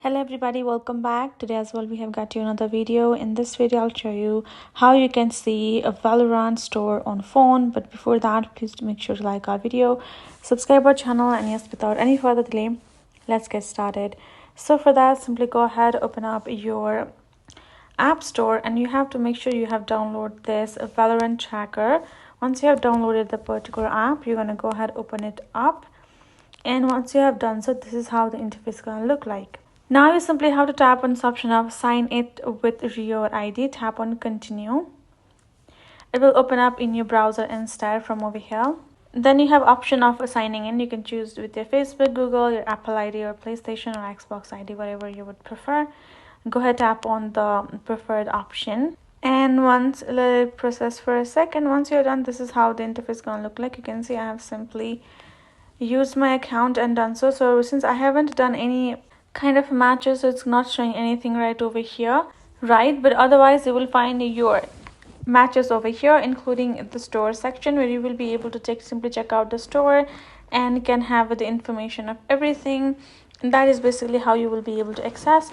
Hello everybody, welcome back. Today as well we have got you another video. In this video I'll show you how you can see a Valorant store on phone. But before that, please make sure to like our video, subscribe our channel, and yes, without any further delay, let's get started. So for that, simply go ahead, open up your app store, and you have to make sure you have downloaded this Valorant Tracker. Once you have downloaded the particular app, you're going to go ahead, open it up, and once you have done so, this is how the interface is going to look like. Now you simply have to tap on this option of sign it with Riot ID. Tap on continue. It will open up in your browser instead from over here. Then you have option of signing in. You can choose with your Facebook, Google, your Apple ID, or PlayStation or Xbox ID, whatever you would prefer. Go ahead, tap on the preferred option. And once let it process for a second. Once you're done, this is how the interface is gonna look like. You can see I have simply used my account and done so. So since I haven't done any kind of matches, so it's not showing anything right over here, right? But otherwise you will find your matches over here, including the store section, where you will be able to simply check out the store and can have the information of everything. And that is basically how you will be able to access.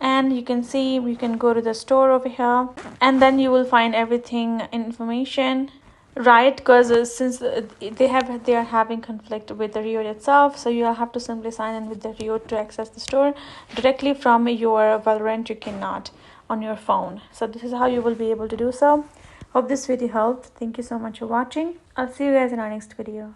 And you can see, you can go to the store over here, and then you will find everything information, right? Because since they are having conflict with the Riot itself, so you'll have to simply sign in with the Riot to access the store directly from your Valorant. You cannot on your phone. So this is how you will be able to do so. Hope this video helped. Thank you so much for watching. I'll see you guys in our next video.